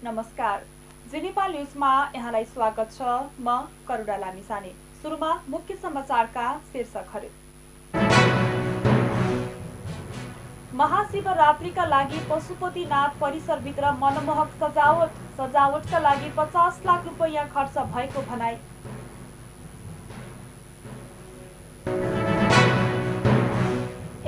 नमस्कार, जी नेपाल न्युजमा यहाँलाई स्वागत छ। म करुणा लामिछाने। सुरुमा मुख्य समाचारका शीर्षकहरू। महाशिवरात्रिका लागि पशुपतिनाथ परिसरभित्र मनमोहक सजावटका लागि 50 लाख रुपैयाँ खर्च भएको भनाई।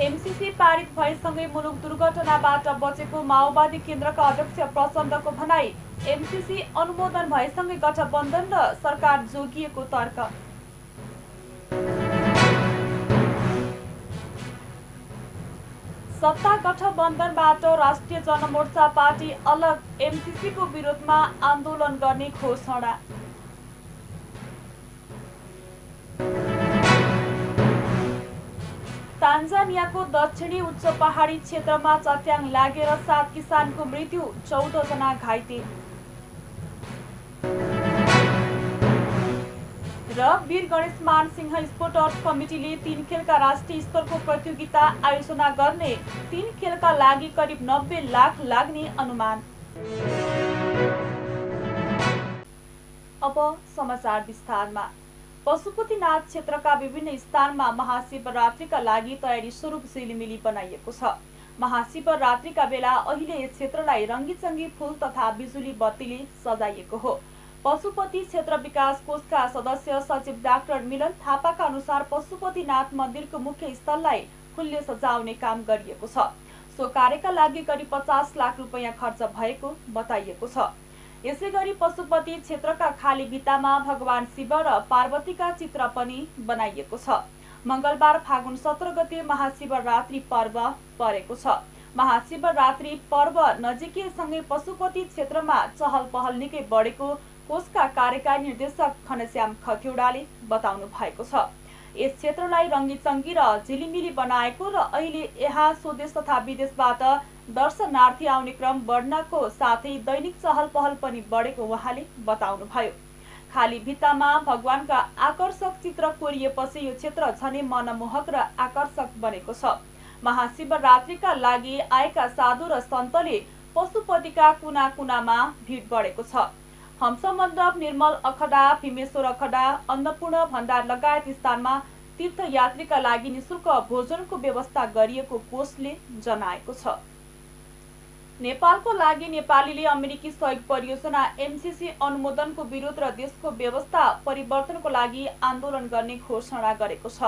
एमसीसी पारित भएसँगै मुलुक दुर्घटनाबाट बचेको माओवादी केन्द्रका अध्यक्ष प्रचण्डको भनाई। एमसीसी अनुमोदन भएसँगै गठबन्धन र सरकार जोगिएको तर्क। सत्ता गठबन्धनबाट राष्ट्रिय जनमोर्चा पार्टी अलग, एमसीसीको विरोधमा आन्दोलन गर्ने घोषणा। तान्जानियाको दक्षिणी उच्च पहाडी क्षेत्रमा चट्याङ लागेर 7 किसानको मृत्यु, 14 जना घाइते। र वीर गणेश मानसिंह स्पोर्ट्स कमिटीले 3 खेलका राष्ट्रिय स्तरको प्रतियोगिता आयोजना गर्ने, 3 खेलका लागि करिब 90 लाख लाग्ने अनुमान। अब समाचार विस्तारमा। पशुपतिनाथ क्षेत्रका विभिन्न स्थानमा महाशिवरात्रिका लागि तयारी स्वरूप झिलिमिली बनाइएको छ। महाशिवरात्रिका बेला अहिले यस क्षेत्रलाई रङ्गीचङ्गी फूल तथा बिजुली बत्तीले सजाइएको हो। पशुपति क्षेत्र विकास कोषका सदस्य सचिव डाक्टर मिलन थापाका अनुसार पशुपतिनाथ मन्दिरको मुख्य स्थललाई फूलले सजाउने काम गरिएको छ। सो कार्यका लागि करिब 50 लाख रुपैयाँ खर्च भएको बताइएको छ। यसैगरी पशुपति क्षेत्रका खाली भित्तामा भगवान शिव र पार्वतीका चित्र पनि बनाइएको छ। मंगलबार फागुन 17 गते महाशिवरात्रि पर्व परेको छ। महाशिवरात्रि पर्व नजिकैसँगै पशुपति क्षेत्रमा चहल पहल निकै बढेको कोषका कार्यकारी निर्देशक घनश्याम खतिवडाले बताउनु भएको छ। यस क्षेत्रलाई रङ्गीचङ्गी र झिलिमिली बनाएको र अहिले यहाँ स्वदेश तथा विदेशबाट दर्शनार्थी आउने क्रम बढ्नको साथै दैनिक चहल पहल पनि बढेको उहाँले बताउनुभयो। खाली भित्तामा भगवानका आकर्षक चित्र कोरिएपछि यो क्षेत्र झनै मनमोहक र आकर्षक बनेको छ। महाशिवरात्रिका लागि आएका साधु र सन्तले पशुपतिका कुना कुनामा भिड बढेको छ। हंसमण्डप, निर्मल अखडा, भीमेश्वर अखडा, अन्नपूर्ण भण्डार लगायत स्थानमा तीर्थयात्रीका लागि निशुल्क भोजनको व्यवस्था गरिएको कोषले जनाएको छ। नेपालको लागि नेपालीले अमेरिकी सहयोग परियोजना एमसीसी अनुमोदनको विरोध र देशको व्यवस्था परिवर्तनको लागि आन्दोलन गर्ने घोषणा गरेको छ।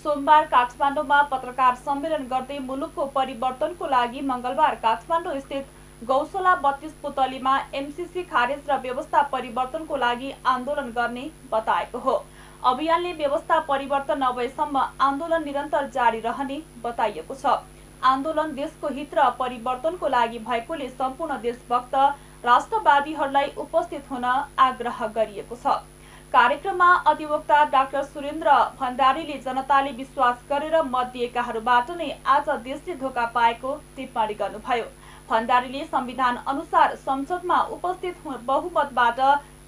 सोमबार काठमाडौँमा पत्रकार सम्मेलन गर्दै मुलुकको परिवर्तनको लागि मंगलबार काठमाडौँ स्थित गौशाला 32 पुतलीमा एमसीसी खारेज र व्यवस्था परिवर्तनको लागि आन्दोलन गर्ने बताएको हो। अभियानले व्यवस्था परिवर्तन नभएसम्म आन्दोलन निरन्तर जारी रहने बताइएको छ। आन्दोलन देशको हित र परिवर्तनको लागि भएकोले सम्पूर्ण देशभक्त राष्ट्रवादीहरूलाई उपस्थित हुन आग्रह गरिएको छ। कार्यक्रममा अधिवक्ता डाक्टर सुरेन्द्र भण्डारीले जनताले विश्वास गरेर मत दिएकाहरूबाट नै आज देशले धोका पाएको टिप्पणी गर्नुभयो। भण्डारीले संविधान अनुसार संसदमा उपस्थित बहुमतबाट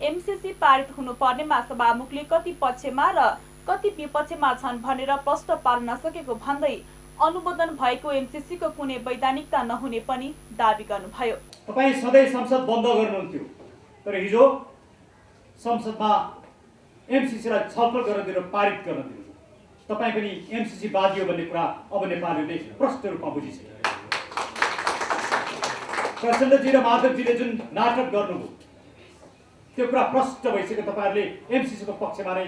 एमसीसी पारित हुनुपर्नेमा सभामुखले कति पक्षमा र कति विपक्षमा छन् भनेर प्रश्न पार्न नसकेको भन्दै अनुमोदन भएको एमसीसीको कुनै वैधानिकता नहुने पनि दाबी गर्नुभयो। तपाईं सधैँ संसद बन्द गर्नुहुन्थ्यो, तर हिजो संसदमा एमसीसीलाई छलफल गर्न दिएर पारित गर्न दिनु। तपाईं पनि एमसीसी बाजी हो भन्ने कुरा अब नेपालीले प्रष्ट रूपमा बुझिसके। प्रचण्डजी र माधवजीले जुन नाटक गर्नुभयो त्यो कुरा प्रष्ट भइसक्यो। तपाईहरुले एमसीसीको पक्षमा नै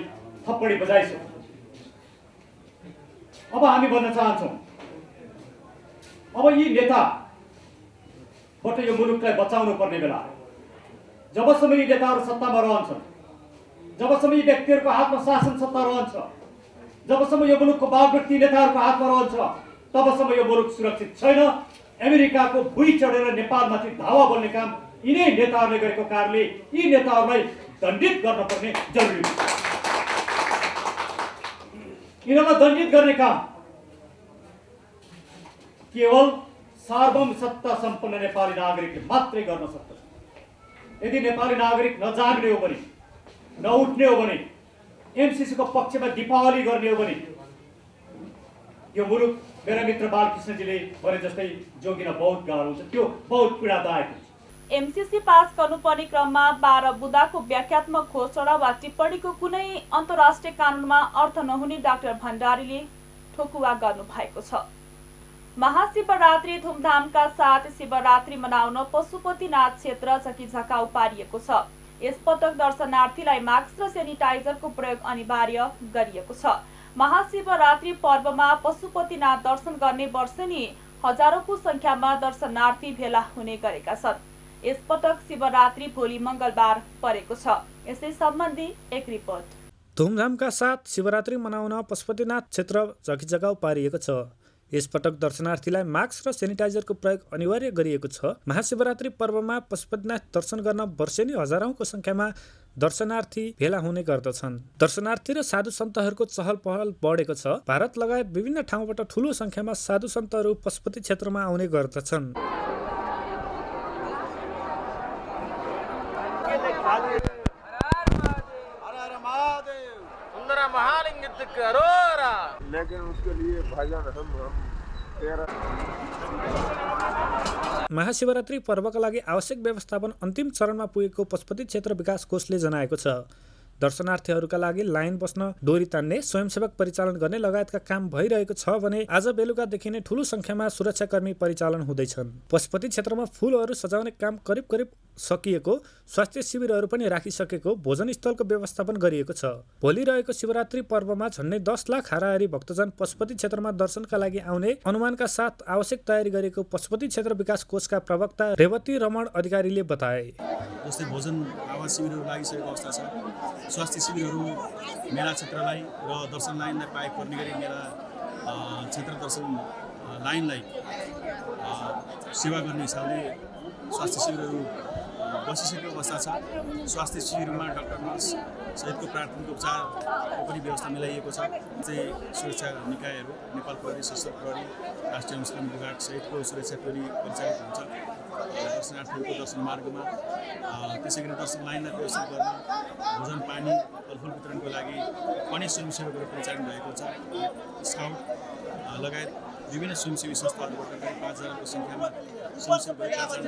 थप्पडी बजाइसक्यो। अब हामी भन्न चाहन्छौँ, अब यी नेताबाट यो मुलुकलाई बचाउनु पर्ने बेला, जबसम्म यी नेताहरू सत्तामा रहन्छन्, जबसम्म यी व्यक्तिहरूको हातमा शासन सत्ता रहन्छ, जबसम्म यो मुलुकको बागडोर नेताहरूको हातमा रहन्छ, तबसम्म यो मुलुक सुरक्षित छैन। अमेरिकाको भुइँ चढेर नेपालमाथि धावा बोल्ने काम यिनै नेताहरूले गरेको कारणले यी नेताहरूलाई दण्डित गर्नुपर्ने जरुरी छ। यिनीहरूलाई दण्डित गर्ने काम केवल सार्वभौम सत्ता सम्पन्न नेपाली नागरिकले मात्रै गर्न सक्दछ। यदि नेपाली नागरिक नजाग्ने हो भने, नउठ्ने हो भने, एमसीसीको पक्षमा दीपावली गर्ने हो भने यो मुलुक मेरा मित्र बालकृष्णजीले भने जस्तै जोगिन बहुत गाह्रो हुन्छ, त्यो बहुत पीडादायक हुन्छ। एमसीसी पास गर्नुपर्ने क्रममा 12 बुँदाको व्याख्यात्मक घोषणा वा टिप्पणीको कुनै अन्तर्राष्ट्रिय कानुनमा अर्थ नहुने डाक्टर भण्डारीले ठोकुवा गर्नुभएको छ। महाशिवरात्रि धुमधामका साथ शिवरात्रि मनाउन पशुपतिनाथ क्षेत्र झकिझकाउ पारिएको छ। यसपटक दर्शनार्थीलाई मास्क र सेनिटाइजरको प्रयोग अनिवार्य गरिएको छ। महाशिवरात्रि पर्वमा पशुपतिनाथ दर्शन गर्ने वर्षेनी हजारौंको संख्यामा दर्शनार्थी भेला हुने गरेका छन्। यसपटक शिवरात्रि भोलि मंगलबार परेको छ। यसै सम्बन्धी एक रिपोर्ट। धुमधामका साथ शिवरात्रि मनाउन पशुपतिनाथ क्षेत्र झकिझकाउ पारिएको छ। यसपटक दर्शनार्थीलाई मास्क र सेनिटाइजरको प्रयोग अनिवार्य गरिएको छ। महाशिवरात्रि पर्वमा पशुपतिनाथ दर्शन गर्न वर्षेनी हजारौंको संख्यामा दर्शनार्थी भेला हुने गर्दछन्। दर्शनार्थी र साधु सन्तहरूको चहल पहल बढेको छ। भारत लगायत विभिन्न ठाउँबाट ठूलो संख्यामा साधु सन्तहरू पशुपति क्षेत्रमा आउने गर्दछन्। लेकिन उसके लिए भजन हम महाशिवरात्रि पर्वका लागि आवश्यक व्यवस्थापन अन्तिम चरणमा पुगेको पशुपति क्षेत्र विकास कोषले जनाएको छ। दर्शनार्थीहरूका लागि लाइन बस्न, डोरी तान्ने, स्वयंसेवक परिचालन गर्ने लगायतका काम भइरहेको छ भने आज बेलुकादेखि नै ठूलो संख्यामा सुरक्षाकर्मी परिचालन हुँदैछन्। पशुपति क्षेत्रमा फूलहरू सजाउने काम करिब सकिएको, स्वास्थ्य शिविरहरू पनि राखिसकेको, भोजन स्थलको व्यवस्थापन गरिएको छ। भोलि रहेको शिवरात्रि पर्वमा झन्डै 10 लाख हाराहारी भक्तजन पशुपति क्षेत्रमा दर्शनका लागि आउने अनुमानका साथ आवश्यक तयारी गरेको पशुपति क्षेत्र विकास कोषका प्रवक्ता रेवती रमण अधिकारीले बताए। जस्तै भोजन आवास शिविरहरू लागिसकेको अवस्था छ। स्वास्थ्य शिविरहरू मेला क्षेत्रलाई र दर्शन लाइनलाई पाएको पर्ने गरी मेला क्षेत्र दर्शन लाइनलाई सेवा गर्ने हिसाबले स्वास्थ्य शिविरहरू बसिसकेको अवस्था छ। स्वास्थ्य शिविरमा डाक्टर नर्स सहितको प्राथमिक उपचारको पनि व्यवस्था मिलाइएको छ। चाहिँ सुरक्षा निकायहरू नेपाल प्रहरी, सशस्त्र प्रहरी, राष्ट्रिय अनुसन्धान विभाग सहितको सुरक्षा टोली परिचालित हुन्छ दर्शनार्थीहरूको दर्शन मार्गमा। त्यसै गरी दर्शन लाइनलाई व्यवस्थित गर्न भोजन, पानी, फलफुल वितरणको लागि पनि स्वयंसेवकहरू परिचालन भएको छ। स्काउट लगायत विभिन्न स्वयंसेवी संस्थाहरूबाट करिब 5000को सङ्ख्यामा स्वयंसेवकहरू परिचालन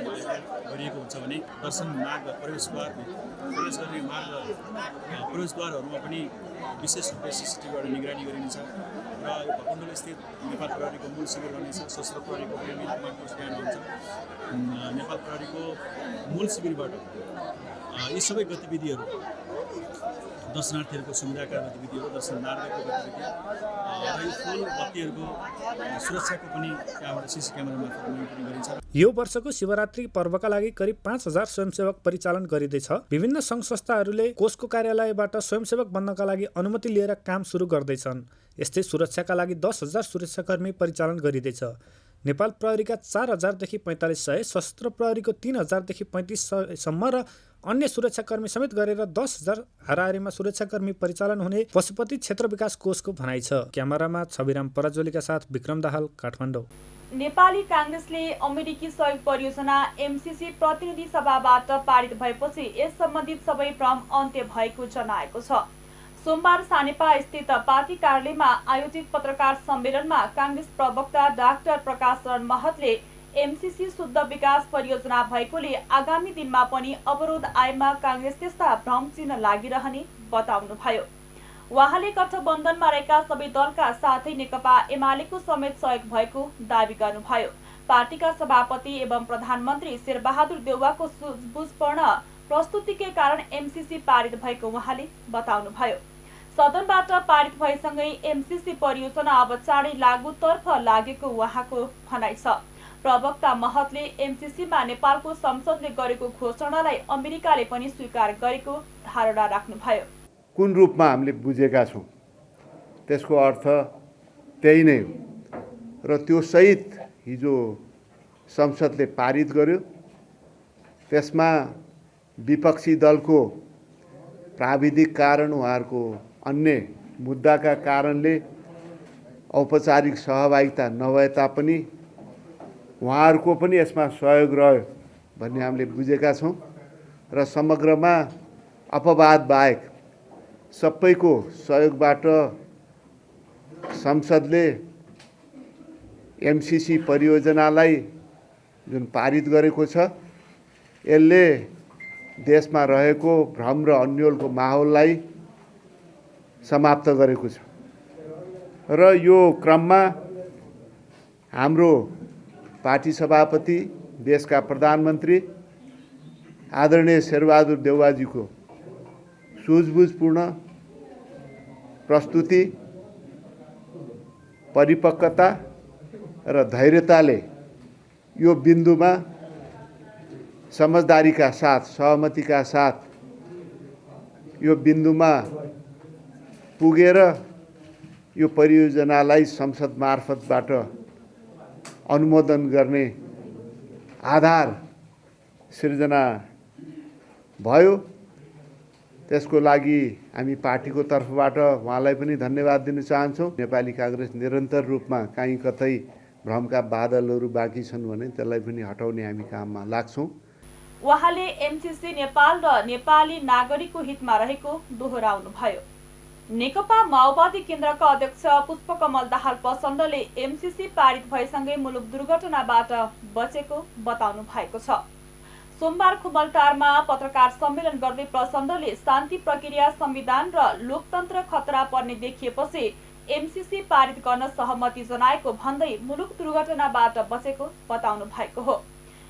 गरिएको हुन्छ भने दर्शन मार्ग प्रवेश गर्ने मार्ग प्रवेशद्वारहरूमा पनि विशेष रूपले सिसिटिभीबाट निगरानी गरिनेछ र यो भकुण्डल स्थित नेपाल प्रहरीको मूल शिविर रहनेछ। सशस्त्र प्रहरीको पनि नियन्त्रणमा ध्यान हुन्छ। नेपाल प्रहरीको मूल शिविरबाट यी सबै गतिविधिहरू, दर्शनार्थीहरूको सुविधाका गतिविधिहरू, दर्शन मार्गको गतिविधि र यो फुल बत्तीहरूको सुरक्षाको पनि त्यहाँबाट सिसी क्यामेरा मार्फत मोनिटरिङ गरिन्छ। यो वर्षको शिवरात्रि पर्वका लागि करिब 5000 स्वयंसेवक परिचालन गरिँदैछ। विभिन्न सङ्घ संस्थाहरूले कोषको कार्यालयबाट स्वयंसेवक बन्नका लागि अनुमति लिएर काम सुरु गर्दैछन्। यस्तै सुरक्षाका लागि 10,000 सुरक्षाकर्मी परिचालन गरिँदैछ। नेपाल प्रहरीका 4000 देखि 4500, सशस्त्र प्रहरीको 3000 देखि 3500 सम्म र अन्य सुरक्षाकर्मी समेत गरेर 10,000 हाराहारीमा सुरक्षाकर्मी परिचालन हुने पशुपति क्षेत्र विकास कोषको भनाइ छ। क्यामेरामा छविराम पराजुलीका साथ विक्रम दाहाल, काठमाडौँ। नेपाली कांग्रेसले अमेरिकी सहयोग परियोजना एमसीसी प्रतिनिधि सभाबाट पारित भएपछि यस सम्बन्धित सबै भ्रम अन्त्य भएको जनाएको छ। सोमबार सानेपा स्थित पार्टी कार्यालयमा आयोजित पत्रकार सम्मेलनमा कांग्रेस प्रवक्ता डाक्टर प्रकाश शरण महतले एमसीसी शुद्ध विकास परियोजना भएकोले आगामी दिनमा पनि अवरोध आएमा कांग्रेस त्यस्ता भ्रम चिन्ह लागिरहने बताउनुभयो। उहाँले गठबन्धनमा रहेका सबै दलका साथै नेकपा एमालेको समेत सहयोग भएको दावी गर्नुभयो। पार्टीका सभापति एवं प्रधानमन्त्री शेरबहादुर देउवाको सूझबुझपूर्ण प्रस्तुतिकै कारण एमसीसी पारित भएको उहाँले बताउनुभयो। सदनबाट पारित भएसँगै एमसीसी परियोजना अब चाँडै लागूतर्फ लागेको उहाँको भनाइ छ। प्रवक्ता महतले एमसीसीमा नेपालको संसदले गरेको घोषणालाई अमेरिकाले पनि स्वीकार गरेको धारणा राख्नुभयो। कुन रूपमा हामीले बुझेका छौँ त्यसको अर्थ त्यही नै हो र त्यो सहित हिजो संसदले पारित गर्यो। त्यसमा विपक्षी दलको प्राविधिक कारण, उहाँहरूको अन्य मुद्दाका कारणले औपचारिक सहभागिता नभए तापनि उहाँहरूको पनि यसमा सहयोग रह्यो भन्ने हामीले बुझेका छौँ र समग्रमा अपवाद बाहेक सबैको सहयोगबाट संसदले एमसीसी परियोजनालाई जुन पारित गरेको छ, यसले देशमा रहेको भ्रम र अन्योलको माहौललाई समाप्त गरेको छ र यो क्रममा हाम्रो पार्टी सभापति, देशका प्रधानमन्त्री आदरणीय शेरबहादुर देउवाजीको सुझबुझपूर्ण प्रस्तुति, परिपक्वता र धैर्यताले यो बिन्दुमा समझदारीका साथ, सहमतिका साथ यो बिन्दुमा पुगेर यो परियोजनालाई संसद मार्फतबाट अनुमोदन गर्ने आधार सिर्जना भयो। त्यसको लागि हामी पार्टीको तर्फबाट उहाँलाई पनि धन्यवाद दिन चाहन्छौँ। नेपाली कांग्रेस निरन्तर रूपमा कहीँ कतै भ्रमका बादलहरू बाँकी छन् भने त्यसलाई पनि हटाउने हामी काममा लाग्छौँ। उहाँले एमसीसी नेपाल र नेपाली नागरिकको हितमा रहेको दोहोऱ्याउनु भयो। नेकपा माओवादी केन्द्रका अध्यक्ष पुष्पकमल दाहाल प्रचण्डले एमसीसी पारित भएसँगै मुलुक दुर्घटनाबाट बचेको बताउनु भएको छ। सोमबार खुमलटारमा पत्रकार सम्मेलन गर्दै प्रचण्डले शान्ति प्रक्रिया, संविधान र लोकतन्त्र खतरा पर्ने देखिएपछि एमसीसी पारित गर्न सहमति जनाएको भन्दै मुलुक दुर्घटनाबाट बचेको बताउनु भएको हो।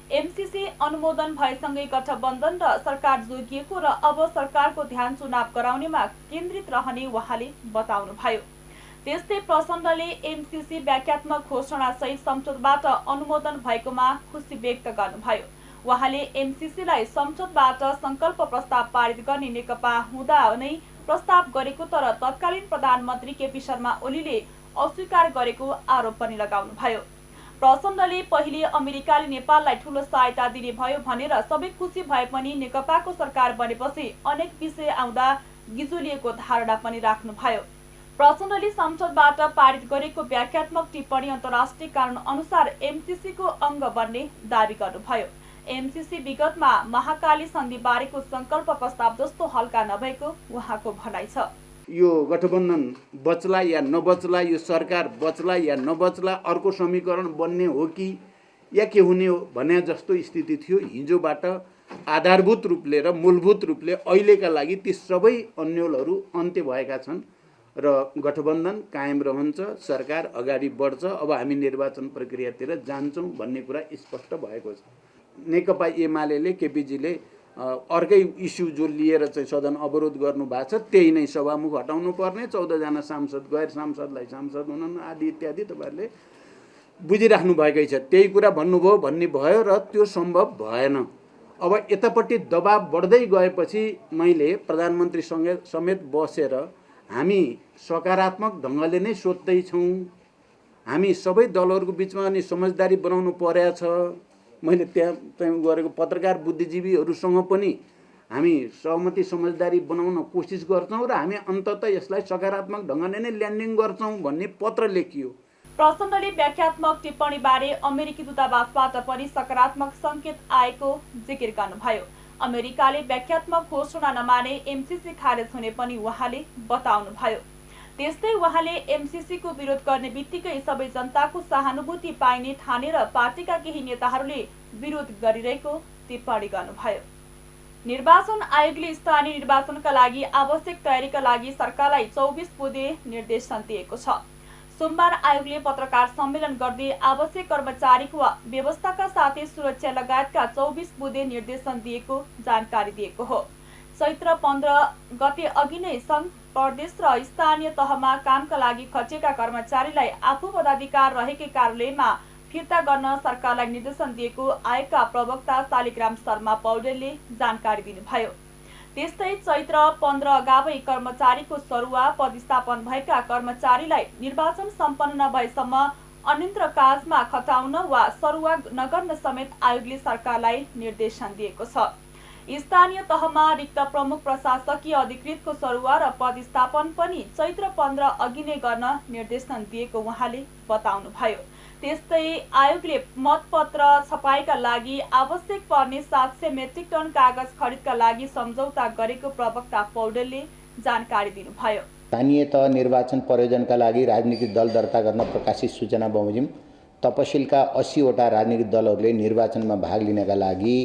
एमसीसी अनुमोदन भएसँगै गठबन्धन र सरकार जोगिएको र अब सरकारको ध्यान चुनाव गराउनेमा केन्द्रित रहने उहाँले बताउनु भयो। त्यस्तै प्रचण्डले एमसीसी व्याख्यात्मक घोषणा सहित संसदबाट अनुमोदन भएकोमा खुसी व्यक्त गर्नुभयो। उहाँले एमसीसीलाई संसदबाट संकल्प प्रस्ताव पारित गर्ने नेकपा हुँदा नै प्रस्ताव गरेको तर तत्कालीन प्रधानमन्त्री केपी शर्मा ओलीले अस्वीकार गरेको आरोप पनि लगाउनुभयो। प्रचण्डले पहिले अमेरिकाले नेपाललाई ठूलो सहायता दिने भयो भनेर सबै खुसी भए पनि नेकपाको सरकार बनेपछि अनेक विषय आउँदा गिजुलिएको धारणा पनि राख्नुभयो। प्रचण्डले संसदबाट पारित गरेको व्याख्यात्मक टिप्पणी अन्तर्राष्ट्रिय कानून अनुसार एमसीसीको अङ्ग बन्ने दावी गर्नुभयो। एमसीसी विगतमा महाकाली सन्धि बारेको संकल्प प्रस्ताव जस्तो हल्का नभएको उहाँको भनाइ छ। यो गठबन्धन बच्ला या नबच्ला, यो सरकार बच्ला या नबच्ला, अर्को समीकरण बन्ने हो कि या के हुने हो भन्ने जस्तो स्थिति थियो। हिजोबाट आधारभूत रूपले र मूलभूत रूपले अहिलेका लागि ती सबै अन्योलहरू अन्त्य भएका छन् र गठबन्धन कायम रहन्छ, सरकार अगाडि बढ्छ। अब हामी निर्वाचन प्रक्रियातिर जान्छौँ भन्ने कुरा स्पष्ट भएको छ। नेकपा एमाले केपीजीले अर्कै इस्यु जो लिएर चाहिँ सदन अवरोध गर्नु भएको छ त्यही नै सभामुख हटाउनु पर्ने, 14 जना सांसद गैर सांसदलाई सांसद हुन आदि इत्यादि तपाईँहरूले बुझिराख्नु भएकै छ। त्यही कुरा भन्नुभयो भन्ने भयो र त्यो सम्भव भएन। अब यतापट्टि दबाब बढ्दै गएपछि मैले प्रधानमन्त्रीसँग समेत बसेर हामी सकारात्मक ढङ्गले नै सोध्दैछौँ, हामी सबै दलहरूको बिचमा अनि समझदारी बनाउनु परेको छ। मैले त्यहाँ गरेको पत्रकार बुद्धिजीवीहरूसँग पनि हामी सहमति समझदारी बनाउन कोसिस गर्छौँ र हामी अन्ततः यसलाई सकारात्मक ढङ्गले नै ल्यान्डिङ गर्छौँ भन्ने पत्र लेखियो। प्रचण्डले व्याख्यात्मक टिप्पणी बारे अमेरिकी दूतावासबाट पनि सकारात्मक संकेत आएको जिकिर गर्नुभयो। अमेरिकाले व्याख्यात्मक घोषणा नमाने एमसीसी खारेज हुने पनि उहाँले बताउनुभयो। त्यस्तै उहाँले एमसीसीको विरोध गर्ने बित्तिकै सबै जनताको सहानुभूति पाइने ठानेर पार्टीका केही नेताहरूले विरोध गरिरहेको टिप्पणी गर्नुभयो। निर्वाचन आयोगले स्थानीय निर्वाचनका लागि आवश्यक तयारीका लागि सरकारलाई 24 बुँदे निर्देशन दिएको छ। सोमबार आयोगले पत्रकार सम्मेलन गर्दै आवश्यक कर्मचारीको व्यवस्थाका साथै सुरक्षा लगायतका 24 बुँदे निर्देशन दिएको जानकारी दिएको हो। चैत्र 15 गते अघि नै सङ्घ, प्रदेश र स्थानीय तहमा कामका लागि खटिएका कर्मचारीलाई आफू पदाधिकार रहेकै कार्यालयमा फिर्ता गर्न सरकारलाई निर्देशन दिएको आयोगका प्रवक्ता शालिग्राम शर्मा पौडेलले जानकारी दिनुभयो। त्यस्तै चैत्र 15 अगावै कर्मचारीको सरुवा पदस्थापन भएका कर्मचारीलाई निर्वाचन सम्पन्न नभएसम्म अन्यत्र काजमा खटाउन वा सरुवा नगर्न समेत आयोगले सरकारलाई निर्देशन दिएको छ। स्थानीय तहमा रिक्त प्रमुख प्रशासकीय अधिकृतको सरुवा र पदस्थापन पनि चैत्र 15 अघि नै गर्न निर्देशन दिएको उहाँले बताउनुभयो। त्यस्तै आयोगले मतपत्र छपाईका लागि आवश्यक पर्ने 700 मेट्रिक टन कागज खरिदका लागि सम्झौता गरेको प्रवक्ता पौडेलले जानकारी दिनुभयो। स्थानीय तह निर्वाचन प्रयोजनका लागि राजनीतिक दल दर्ता गर्न प्रकाशित सूचना बमोजिम तपसिलका 80 वटा राजनीतिक दलहरूले निर्वाचनमा भाग लिनका लागि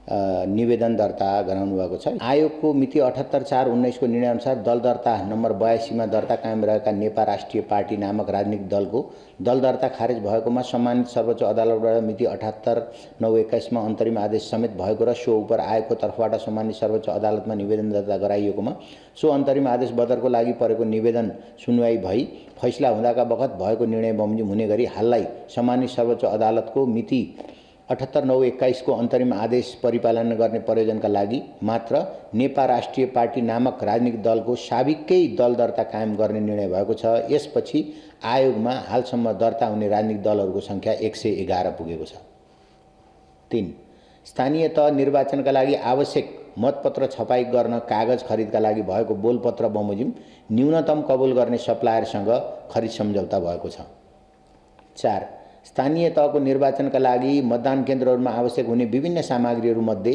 निवेदन दर्ता गराउनु भएको छ। आयोगको मिति 78/4/19 को निर्णयअनुसार दल दर्ता नम्बर 82 मा दर्ता कायम रहेका नेपा राष्ट्रिय पार्टी नामक राजनीतिक दलको दल दर्ता खारेज भएकोमा सम्मानित सर्वोच्च अदालतबाट मिति 78/9/21 मा अन्तरिम आदेश समेत भएको र सो उपर आयोगको तर्फबाट सम्मानित सर्वोच्च अदालतमा निवेदन दर्ता गराइएकोमा सो अन्तरिम आदेश बदरको लागि परेको निवेदन सुनवाई भई फैसला हुँदाका बखत भएको निर्णय बमोजिम हुने गरी हाललाई सम्मानित सर्वोच्च अदालतको मिति 78/9/21 को अन्तरिम आदेश परिपालन गर्ने प्रयोजनका लागि मात्र नेपा राष्ट्रिय पार्टी नामक राजनीतिक दलको साबिकै दल दर्ता कायम गर्ने निर्णय भएको छ। यसपछि आयोगमा हालसम्म दर्ता हुने राजनीतिक दलहरूको सङ्ख्या 111 पुगेको छ। 3. स्थानीय तह निर्वाचनका लागि आवश्यक मतपत्र छपाई गर्न कागज खरिदका लागि भएको बोलपत्र बमोजिम न्यूनतम कबुल गर्ने सप्लायरसँग खरिद सम्झौता भएको छ। 4. स्थानीय तहको निर्वाचनका लागि मतदान केन्द्रहरूमा आवश्यक हुने विभिन्न सामग्रीहरूमध्ये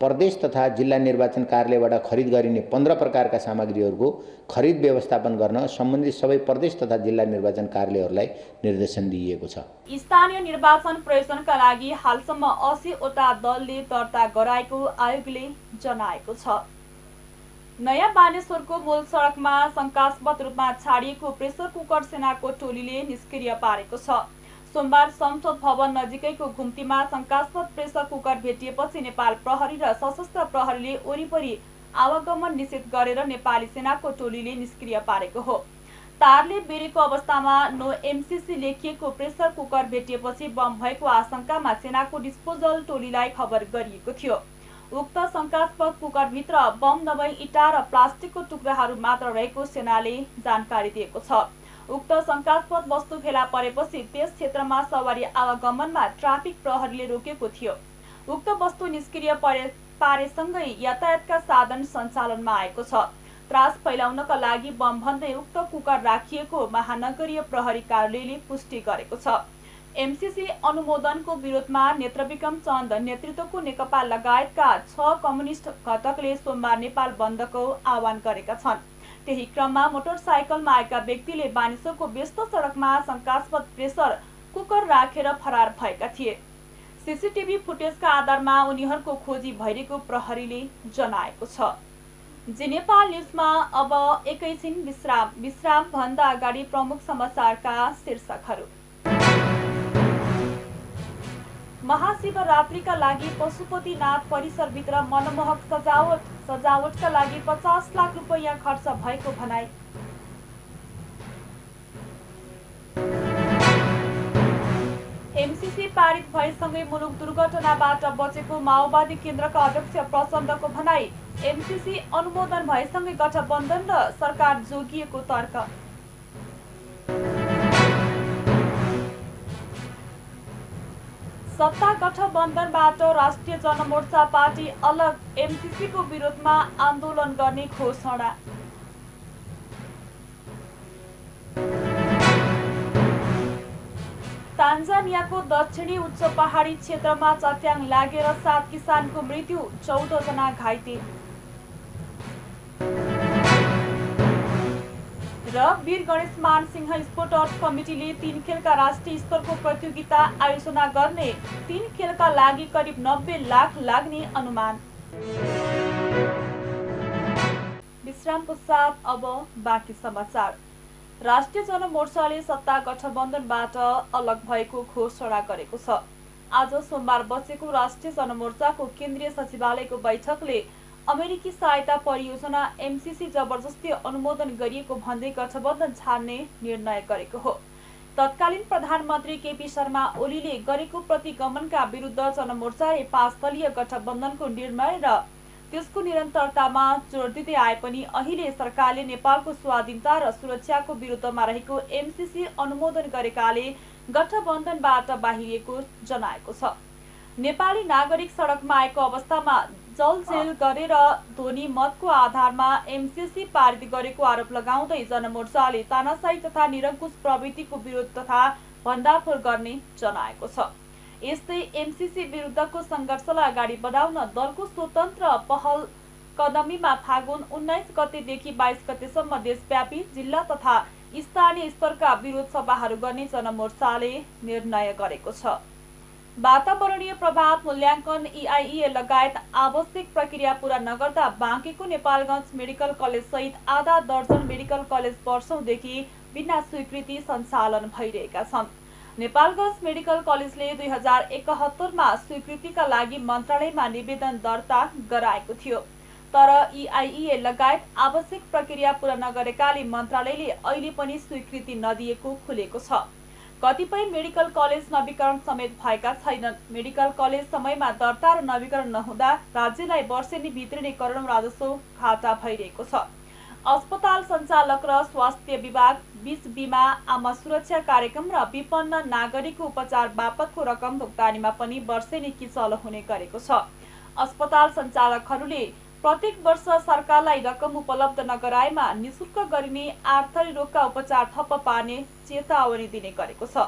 प्रदेश तथा जिल्ला निर्वाचन कार्यालयबाट खरिद गरिने 15 प्रकारका सामग्रीहरूको खरिद व्यवस्थापन गर्न सम्बन्धित सबै प्रदेश तथा जिल्ला निर्वाचन कार्यालयहरूलाई निर्देशन दिइएको छ। स्थानीय निर्वाचन प्रयोजनका लागि हालसम्म 80 वटा दलले दर्ता गराएको आयोगले जनाएको छ। नयाँ बानेश्वरको मूल सडकमा शंकास्पद रूपमा छाडिएको प्रेसर कुकर सेनाको टोलीले निष्क्रिय पारेको छ। सोमबार संसद भवन नजिकैको घुम्तीमा शंकास्पद प्रेसर कुकर भेटिएपछि नेपाल प्रहरी र सशस्त्र प्रहरीले वरिपरि आवागमन निषेध गरेर नेपाली सेनाको टोलीले निष्क्रिय पारेको हो। तारले बेरेको अवस्थामा नो एमसीसी लेखिएको प्रेसर कुकर भेटिएपछि बम भएको आशंकामा सेनाको डिस्पोजल टोलीलाई खबर गरिएको थियो। उक्त शंकास्पद कुकरभित्र बम नभई इँटा र प्लास्टिकको टुक्राहरू मात्र रहेको सेनाले जानकारी दिएको छ। उक्त शंकास्पद वस्तु फेला परेपछि त्यस क्षेत्रमा सवारी आवागमनमा ट्राफिक प्रहरीले रोकेको थियो। उक्त वस्तु निष्क्रिय पारेसँगै यातायातका साधन सञ्चालनमा आएको छ। त्रास फैलाउनका लागि बम भन्दै उक्त कुकर राखिएको महानगरीय प्रहरी कार्यालयले पुष्टि गरेको छ। एमसीसी अनुमोदनको विरोधमा नेत्रविक्रम चन्द नेतृत्वको नेकपा लगायतका 6 कम्युनिस्ट घटकले सोमबार नेपाल बन्दको आह्वान गरेका छन्। त्यही क्रममा मोटरसाइकलमा आएका व्यक्तिले बानेश्वरको व्यस्त सडकमा शंकास्पद प्रेसर कुकर राखेर फरार भएका थिए। सीसीटीभी फुटेजका आधारमा उनीहरूको खोजी भइरहेको प्रहरीले जनाएको छ। जी नेपाल न्युजमा अब एकैछिन विश्राम भन्दा अगाडि प्रमुख समाचारका शीर्षकहरू। महाशिवरात्रिका लागि पशुपतिनाथ परिसरभित्र मनमोहक सजावटका लागि 50 लाख रुपैयाँ खर्च भएको भनाई। एमसीसी पारित भएसँगै मुलुक दुर्घटनाबाट बचेको माओवादी केन्द्रका अध्यक्ष प्रचण्डको भनाई। एमसीसी अनुमोदन भएसँगै गठबन्धन र सरकार जोगिएको तर्क। सत्ता गठबन्धनबाट राष्ट्रिय जनमोर्चा पार्टी अलग, एमसीसीको विरोधमा आन्दोलन गर्ने घोषणा। तान्जानियाको दक्षिणी उच्च पहाडी क्षेत्रमा चट्याङ लागेर 7 किसानको मृत्यु, 14 जना घाइते। र वीर गणेश मान सिंह स्पोर्ट्स कमिटीले 3 खेलका राष्ट्रिय स्तरको प्रतियोगिता आयोजना गर्ने, 3 खेलका लागि करिब 90 लाख लाग्ने अनुमान। विश्राम पश्चात अब बाँकी समाचार। राष्ट्रिय जनमोर्चाले सत्ता गठबन्धनबाट अलग भएको घोषणा गरेको छ। आज सोमबार बसेको राष्ट्रिय जनमोर्चाको केन्द्रीय सचिवालयको बैठकले अमेरिकी सहायता परियोजना एमसीसी जबरजस्ती अनुमोदन गरिएको भन्दै गठबन्धन छाड्ने निर्णय गरेको हो। तत्कालीन प्रधानमन्त्री केपी शर्मा ओलीले गरेको प्रतिगमनका विरुद्ध जनमोर्चाले 5 दलीय गठबन्धनको निर्णय र त्यसको निरन्तरतामा जोड दिँदै आए पनि अहिले सरकारले नेपालको स्वाधीनता र सुरक्षाको विरुद्धमा रहेको एमसीसी अनुमोदन गरेकाले गठबन्धनबाट बाहिरिएको जनाएको छ। नेपाली नागरिक सडकमा आएको अवस्थामा जलजेल गरेर ध्वनि मतको आधारमा एमसीसी पारित गरेको आरोप लगाउँदै जनमोर्चाले तानाशाही तथा निरङ्कुश प्रवृत्तिको विरोध तथा भण्डाफोर गर्ने जनाएको छ। यस्तै एमसीसी विरुद्धको सङ्घर्षलाई अगाडि बढाउन दलको स्वतन्त्र पहल कदमीमा फागुन 19 गतेदेखि 22 गतेसम्म देशव्यापी जिल्ला तथा स्थानीय स्तरका विरोध सभाहरू गर्ने जनमोर्चाले निर्णय गरेको छ। वातावरणीय प्रभाव मूल्याङ्कन EIE लगायत आवश्यक प्रक्रिया पूरा नगर्दा बाँकेको नेपालगञ्ज मेडिकल कलेज सहित आधा दर्जन मेडिकल कलेज वर्षौंदेखि बिना स्वीकृति सञ्चालन भइरहेका छन्। नेपालगञ्ज मेडिकल कलेजले 2071मा स्वीकृतिका लागि मन्त्रालयमा निवेदन दर्ता गराएको थियो, तर EIE लगायत आवश्यक प्रक्रिया पूरा नगरेकाले मन्त्रालयले अहिले पनि स्वीकृति नदिएको खुलेको छ। कतिपय मेडिकल कलेज नवीकरण समेत भएका छैनन्। मेडिकल कलेज समयमा दर्ता र नवीकरण नहुँदा राज्यलाई वर्षेनी भित्रिने करोडौं राजस्व घाटा भइरहेको छ। अस्पताल सञ्चालक र स्वास्थ्य विभाग बीच बिमा, आमा सुरक्षा कार्यक्रम र विपन्न नागरिकको उपचार बापतको रकम भुक्तानीमा पनि वर्षेनी किचलो हुने गरेको छ। अस्पताल सञ्चालकहरूले प्रत्येक वर्ष सरकारलाई रकम उपलब्ध नगराएमा निशुल्क गरिने आर्थरी रोगका उपचार ठप्प पार्ने चेतावनी दिने गरेको छ।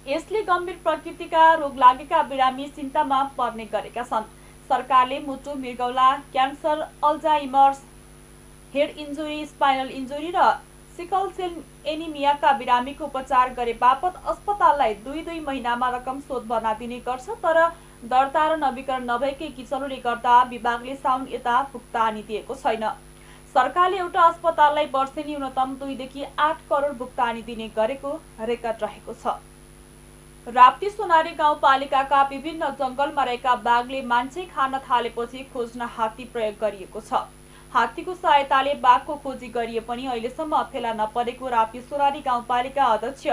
यसले गम्भीर प्रकृतिका रोग लागेका बिरामी चिन्तामा पर्ने गरेका छन्। सरकारले मुटु, मृगौला, cancer, Alzheimer's, head injury, spinal injury र सिकल सेल एनिमियाका बिरामीको उपचार गरे बापत अस्पताललाई 2-2 महिनामा रकम शोध बना दिने गर्छ, तर दर्ता र नवीकरण नभएकै किचलोले गर्दा विभागले साउन यता भुक्तानी दिएको छैन। सरकारले एउटा अस्पताललाई वर्षेनी न्यूनतम 2 देखि 8 करोड भुक्तानी दिने गरेको रेकर्ड रहेको छ। राप्ती सोनारी गाउँपालिकाका विभिन्न जंगलमा रहेका बाघले मान्छे खान थालेपछि खोज्न हात्ती प्रयोग गरिएको छ। हात्तीको सहायताले बाघको खोजी गरिए पनि अहिलेसम्म फेला नपरेको राप्ती सोनारी गाउँपालिका अध्यक्ष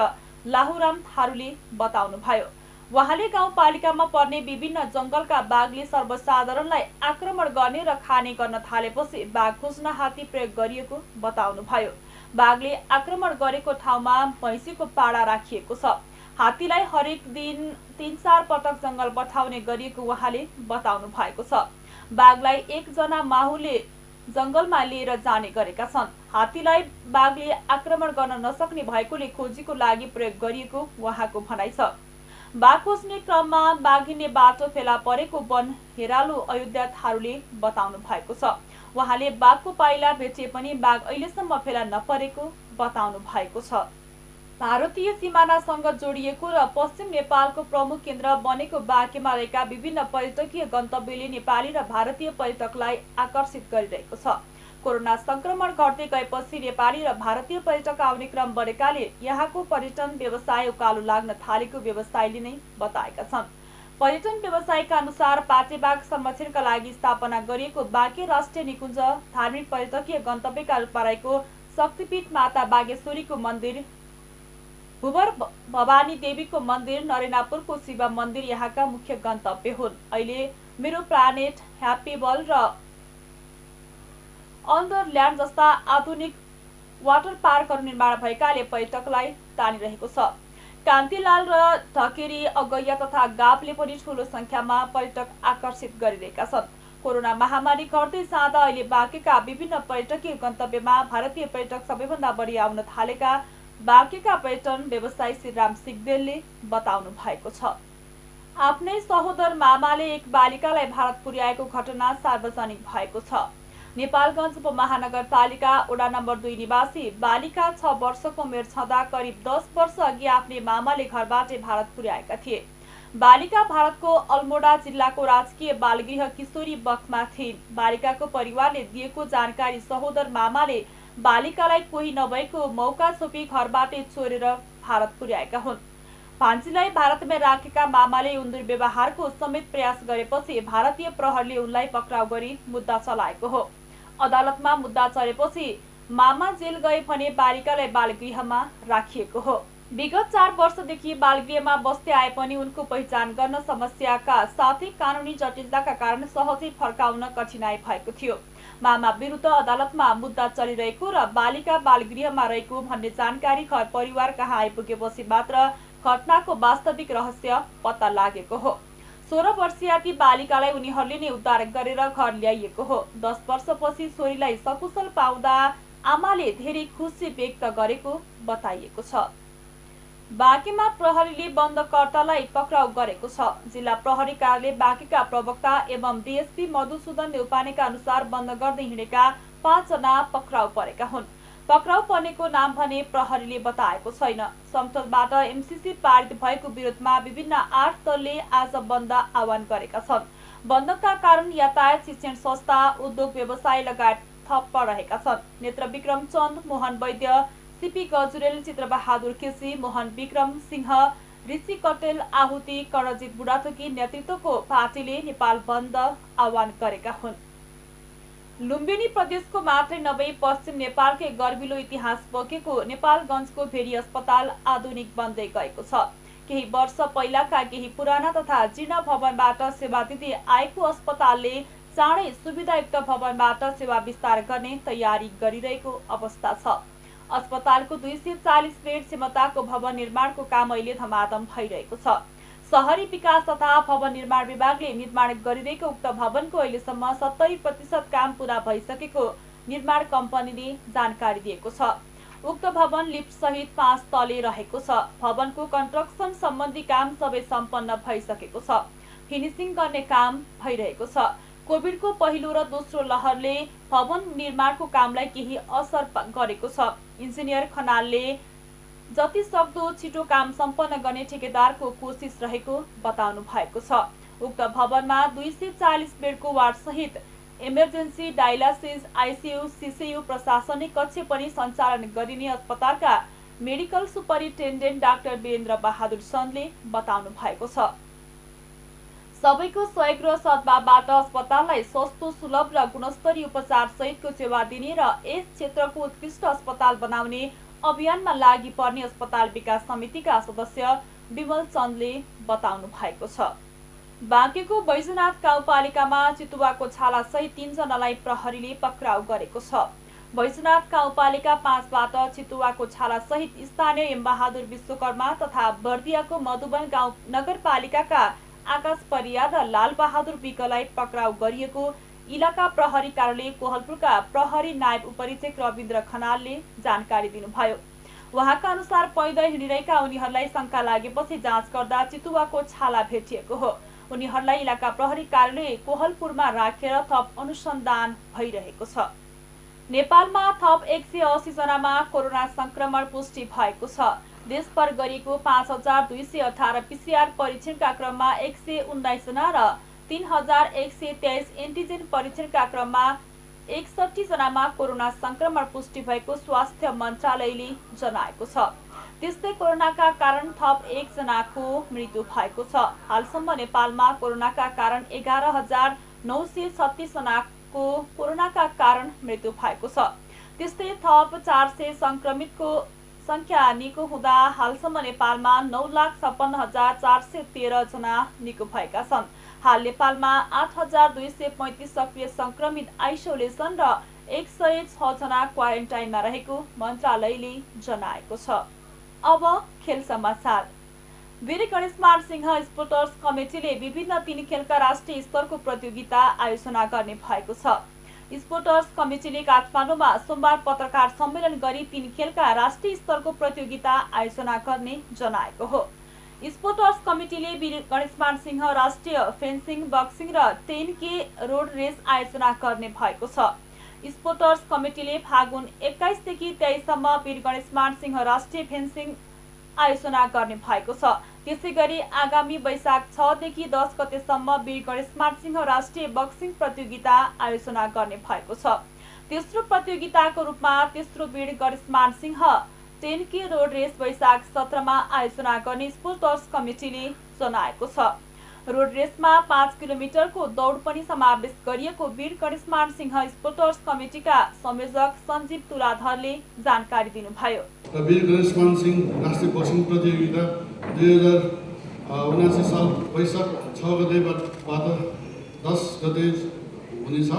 लाहुराम थारूले बताउनुभयो। उहाँले गाउँपालिकामा पर्ने विभिन्न जंगलका बाघले सर्वसाधारणलाई आक्रमण गर्ने र खाने गर्न थालेपछि बाघ खोज्न हात्ती प्रयोग गरिएको बताउनुभयो। बाघले आक्रमण गरेको ठाउँमा भैँसीको पाडा राखिएको छ। हात्तीलाई हरेक दिन 3-4 पटक जंगल पठाउने गरिएको उहाँले बताउनु भएको छ। बाघलाई एकजना माहुले जंगलमा लिएर जाने गरेका छन्। हात्तीलाई बाघले आक्रमण गर्न नसक्ने भएकोले खोजीको लागि प्रयोग गरिएको उहाँको भनाइ छ। बाघ खोज्ने क्रममा बाघिने बाटो फेला परेको वन हेरालु अयोध्या थारूले बताउनु भएको छ। उहाँले बाघको पाइला भेटे पनि बाघ अहिलेसम्म फेला नपरेको बताउनु भएको छ। भारतीय सिमानासँग जोडिएको र पश्चिम नेपालको प्रमुख केन्द्र बनेको बाँकेमा रहेका विभिन्न पर्यटकीय गन्तव्यले नेपाली र भारतीय पर्यटकलाई आकर्षित गरिरहेको छ। कोरोना संक्रमण घट्दै गएपछि नेपाली र भारतीय पर्यटक आउने क्रम बढेकाले यहाँको पर्यटन व्यवसाय उकालो लाग्न थालेको व्यवसायीले नै बताएका छन्। पर्यटन व्यवसायका अनुसार पाटेबाघ संरक्षणका लागि स्थापना गरिएको बाँके राष्ट्रिय निकुञ्ज धार्मिक पर्यटकीय गन्तव्यका रूपमा रहेको शक्तिपीठ माता बागेश्वरीको मन्दिर, भुवर भवानी देवीको मन्दिर, नरेनापुरको शिव मन्दिर यहाँका मुख्य गन्तव्य हुन्। अहिले मेरो प्लानेट, ह्याप्पी वर्ल्ड र अन्डरल्यान्ड जस्ता आधुनिक वाटर पार्कहरू निर्माण भएकाले पर्यटकलाई तानिरहेको छ। कान्तिलाल र ढकेरी, अगैया तथा गापले पनि ठूलो संख्यामा पर्यटक आकर्षित गरिरहेका छन्। कोरोना महामारी घट्दै जाँदा अहिले बाँकेका विभिन्न पर्यटकीय गन्तव्यमा भारतीय पर्यटक सबैभन्दा बढी आउन थालेका बाँकेका पर्यटन व्यवसायी श्रीराम सिगदेलले बताउनु भएको छ। आफ्नै सहोदर मामाले एक बालिकालाई भारत पुर्याएको घटना सार्वजनिक भएको छ। नेपालगञ्ज उपमहानगरपालिका वडा नम्बर 2 निवासी बालिका 6 वर्षको उमेर छँदा करिब 10 वर्ष अघि आफ्नै मामाले घरबाटै भारत पुर्याएका थिए। बालिका भारतको अल्मोडा जिल्लाको राजकीय बालगृह किशोरी बक्समा थिइन्। बालिकाको परिवारले दिएको जानकारी सहोदर मामाले बालिकालाई कोही नभएको मौका छोपी घरबाटै चोरेर भारत पुर्याएका हुन्। भान्जीलाई भारतमै राखेका मामाले उन दुर्व्यवहारको समेत प्रयास गरेपछि भारतीय प्रहरीले उनलाई पक्राउ गरी मुद्दा चलाएको हो। अदालतमा मुद्दा चलेपछि मामा जेल गए भने बालिकालाई बालगृहमा राखिएको हो। विगत 4 वर्षदेखि बालगृहमा बस्दै आए पनि उनको पहिचान गर्न समस्याका साथै कानुनी जटिलताका कारण सहजै फर्काउन कठिनाई भएको थियो। मामा विरुद्ध अदालतमा मुद्दा चलिरहेको र बालिका बालगृहमा रहेको भन्ने जानकारी घर परिवार कहाँ आइपुगेपछि मात्र घटनाको वास्तविक रहस्य पत्ता लागेको हो। 16 वर्षीय ती बालिकालाई उनीहरूले नै उद्धार गरेर घर ल्याइएको हो। 10 वर्षपछि छोरीलाई सकुशल पाउँदा आमाले धेरै खुसी व्यक्त गरेको बताइएको छ। बाँकेमा प्रहरीले बन्दकर्तालाई पक्राउ गरेको छ। जिल्ला प्रहरी कार्यालय बाँकेका प्रवक्ता एवं डीएसपी मधुसूदन न्यौपानेका अनुसार बन्द गर्दै हिँडेका 5 जना पक्राउ परेका हुन्। पक्राउ पर्नेको नाम भने प्रहरीले बताएको छैन। संसदबाट एमसीसी पारित भएको विरोधमा विभिन्न 8 दलले आज बन्द आह्वान गरेका छन्। बन्दका कारण यातायात, शिक्षण संस्था, उद्योग, व्यवसाय लगायत ठप्प रहेका छन्। नेत्र विक्रम चन्द, मोहन वैद्य, सीपी गजुरेल, चित्रबहादुर केसी, मोहन विक्रम सिंह, ऋषि कटेल, आहुति, करणजित बुढाथोकी नेतृत्वको पार्टीले नेपाल बन्द आह्वान गरेका हुन्। लुम्बिनी प्रदेशको मात्रै नभई पश्चिम नेपालकै गर्विलो इतिहास बोकेको नेपालगञ्जको भेरी अस्पताल आधुनिक बन्दै गएको छ। केही वर्ष पहिलाका केही पुराना तथा जीर्ण भवनबाट सेवा दिँदै आएको अस्पतालले चाँडै सुविधायुक्त भवनबाट सेवा विस्तार गर्ने तयारी गरिरहेको अवस्था छ। अस्पतालको 240 बेड क्षमताको भवन निर्माणको काम अहिले धमाधम भइरहेको छ। शहरी विकास तथा भवन निर्माण विभागले निर्माण गरिरहेको उक्त भवनको अहिलेसम्म 70% काम पूरा भइसकेको निर्माण कम्पनीले जानकारी दिएको छ। उक्त भवन लिफ्ट सहित 5 तले रहेको छ। भवनको कन्स्ट्रक्सन सम्बन्धी काम सबै सम्पन्न भइसकेको छ। फिनिसिङ गर्ने काम भइरहेको छ। कोभिडको पहिलो र दोस्रो लहरले भवन निर्माणको कामलाई केही असर गरेको छ। इन्जिनियर खनालले जति सक्दो छिटो काम सम्पन्न गर्ने ठेकेदारको कोसिस रहेको बताउनु भएको छ। उक्त भवनमा 240 बेडको वार्ड सहित इमर्जेन्सी, डायलासिस, आइसियु, सिसियु, प्रशासनिक कक्ष पनि सञ्चालन गरिने अस्पतालका medical superintendent doctor Virendra Bahadur चन्दले बताउनु भएको छ। सबैको सहयोग र सद्भावबाट अस्पताललाई सस्तो, सुलभ र गुणस्तरीय उपचार सहितको सेवा दिने र यस क्षेत्रको उत्कृष्ट अस्पताल बनाउने अभियानमा लागि पर्ने अस्पताल विकास समितिका सदस्य विमल चन्दले बताउनु भएको छ। बाँकेको बैजनाथ गाउँपालिकामा चितुवाको छाला सहित 3 जनालाई प्रहरीले पक्राउ गरेको छ। बैजनाथ गाउँपालिका 5 बाट चितुवाको छाला सहित स्थानीय एमबहादुर विश्वकर्मा तथा बर्दियाको मधुबन गाउँ नगरपालिकाका आकाश परियार र लालबहादुर विकलाई पक्राउ गरिएको इलाका प्रहरी कार्यालय कोहलपुरका प्रहरी नायब उपरीक्षक रविन्द्र खनालले जानकारी दिनुभयो। उहाँका अनुसार पैदल हिँडिरहेका उनीहरूलाई शंका लागेपछि जाँच गर्दा चितुवाको छाला भेटिएको हो। उनीहरूलाई इलाका प्रहरी कार्यालय कोहलपुरमा राखेर थप अनुसन्धान भइरहेको छ। नेपालमा थप 180 जनामा कोरोना संक्रमण पुष्टि भएको छ। देशभर गरिएको 5218 पीसीआर परीक्षणका क्रममा 119 जना र 3123 एन्टिजेन परीक्षणका क्रममा 61 जनामा कोरोना संक्रमण पुष्टि भएको स्वास्थ्य मन्त्रालयले जनाएको छ। त्यस्तै कोरोनाका कारण थप 1 जनाको मृत्यु भएको छ। हालसम्म नेपालमा कोरोनाका कारण 11936 जनाको कोरोनाका कारण मृत्यु भएको छ। त्यस्तै थप 400 संक्रमितको संख्या निको हुँदा हालसम्म नेपालमा 9,56,413 जना निको भएका छन्। हाल नेपालमा 8,235 सक्रिय संक्रमित आइसोलेसन र 106 जना क्वारेन्टाइनमा रहेको मन्त्रालयले जनाएको छ। अब खेल समाचार। वीर गणेशमान सिंह स्पोर्टर्स कमिटीले विभिन्न 3 खेलका राष्ट्रिय स्तरको प्रतियोगिता आयोजना गर्ने भएको छ। स्पोर्टर्स कमिटीले काठमाडौँमा सोमबार पत्रकार सम्मेलन गरी 3 खेलका राष्ट्रिय स्तरको प्रतियोगिता आयोजना गर्ने जनाएको हो। स्पोर्टर्स कमिटीले वीर गणेशमान सिंह राष्ट्रिय फेन्सिङ, बक्सिङ र 10K रोड रेस आयोजना गर्ने भएको छ। स्पोर्टर्स कमिटीले फागुन 21 देखि 23 सम्म वीर गणेशमान सिंह राष्ट्रिय फेन्सिङ आयोजना गर्ने भएको छ। त्यसैगरी आगामी वैशाख 6 देखि 10 गतेसम्म वीर गणेशमान सिंह राष्ट्रिय बक्सिङ प्रतियोगिता आयोजना गर्ने भएको छ। तेस्रो प्रतियोगिताको रूपमा तेस्रो Bir Ganeshman Singh 10K road race Baisakh 17 मा आयोजना गर्ने स्पोर्टर्स कमिटीले जनाएको छ। रोड रेसमा 5 किलोमिटरको दौड पनि समावेश गरिएको वीर गणेशमान सिंह स्पोर्टर्स कमिटीका संयोजक सञ्जीव तुलाधरले जानकारी दिनुभयो। वीर गणेशमान सिंह राष्ट्रिय बक्सिङ प्रतियोगिता 2079 साल वैशाख 6 गतेबाट 10 गते हुनेछ।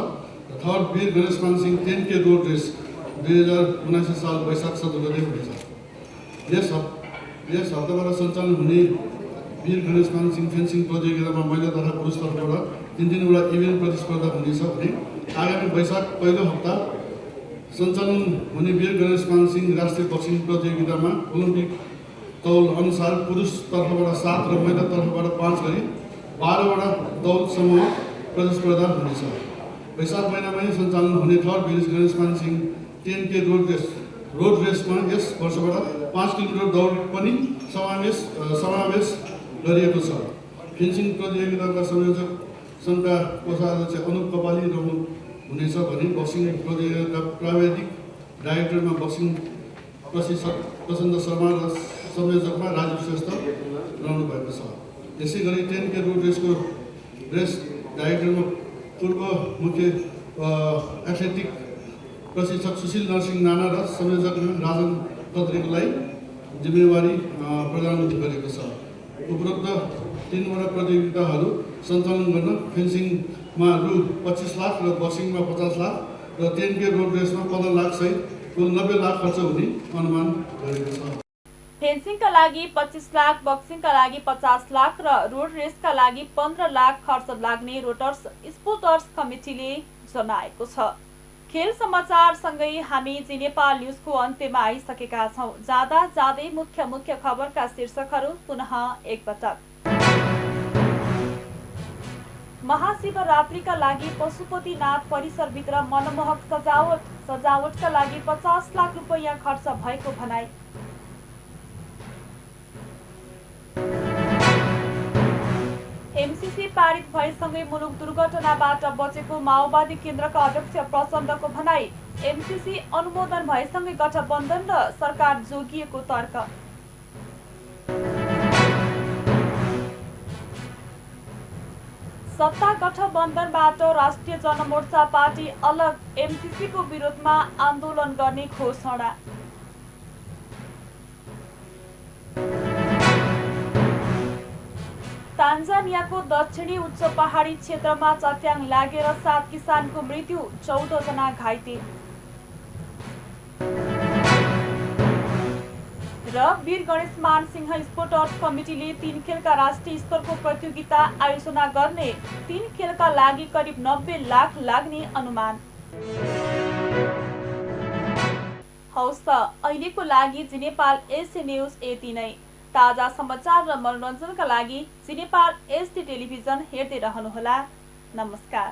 Third Bir Ganeshman Singh 10K road race 2079 साल वैशाख 17 गते हुनेछ। यस हप्ताबाट सञ्चालन हुने वीर गणेशमान सिंह फेन्सिङ प्रतियोगितामा महिला तथा पुरुष तर्फबाट 3-3वटा इभेन्ट प्रतिस्पर्धा हुनेछ भने आगामी वैशाख पहिलो हप्ता सञ्चालन हुने वीर गणेशमान सिंह राष्ट्रिय बक्सिङ प्रतियोगितामा ओलम्पिक तौल अनुसार पुरुष तर्फबाट 7 र महिला तर्फबाट 5 गरी 12वटा तौल समूह प्रतिस्पर्धा हुनेछ। वैशाख महिनामै सञ्चालन हुने third Bir Ganeshman Singh 10K road race road रेसमा यस वर्षबाट 5 किलोमिटर दौड पनि समावेश गरिएको छ। फेन्सिङ प्रतियोगिताका संयोजक सङ्घका कोषाध्यक्ष अनुप कपाली रहनु हुनेछ भने बक्सिङ प्रतियोगिताका प्राविधिक डाइरेक्टरमा बक्सिङ प्रशिक्षक प्रचण्ड शर्मा र संयोजकमा राजीव श्रेष्ठ रहनु भएको छ। यसै गरी 10K रोड रेस डाइरेक्टरमा पूर्व मुख्य एथलेटिक प्रशिक्षक सुशील नरसिंह नाना र संयोजकमा राजन खत्रीलाई जिम्मेवारी प्रदान गरेको छ। उपरोक्त 3वटा प्रतियोगिताहरू सञ्चालन गर्न फेन्सिङमा रु 25 लाख र बक्सिङमा 50 लाख र 10K रोड रेसमा 15 लाख सहित कुल 90 लाख खर्च हुने अनुमान गरेको छ। फेन्सिङका लागि 25 लाख, बक्सिङका लागि 50 लाख र रोड रेसका लागि 15 लाख खर्च लाग्ने रोटर्स स्पोर्टर्स कमिटीले जनाएको छ। खेल समाचारसँगै हामी जी नेपाल न्युजको अन्त्यमा आइसकेका छौँ। जाँदा जाँदै मुख्य खबरका शीर्षकहरू पुनः एकपटक। महाशिवरात्रिका लागि पशुपतिनाथ परिसरभित्र मनमोहक सजावटका लागि 50 लाख रुपैयाँ खर्च भएको भनाई। एमसीसी पारित भएसँगै मुलुक दुर्घटनाबाट बचेको माओवादी केन्द्रका अध्यक्ष प्रचण्डको भनाई। एमसीसी अनुमोदन भएसँगै गठबन्धन र सरकार जोगिएको तर्क। सत्ता गठबन्धनबाट राष्ट्रिय जनमोर्चा पार्टी अलग, एमसीसीको विरोधमा आन्दोलन गर्ने घोषणा। तान्जानियाको दक्षिणी उच्च पहाडी क्षेत्रमा चट्याङ लागेर 7 किसानको मृत्यु, 14 जना घाइते। र वीर गणेश मानसिंह स्पोर्टर्स कमिटीले 3 खेलका राष्ट्रिय स्तरको प्रतियोगिता आयोजना गर्ने, 3 खेलका लागि करिब 90 लाख लाग्ने अनुमान। हौस् त अहिलेको लागि जी नेपाल एसडी न्युज यति नै। ताजा समाचार र मनोरञ्जनका लागि जी नेपाल एसडी टेलिभिजन हेर्दै रहनुहोला। नमस्कार।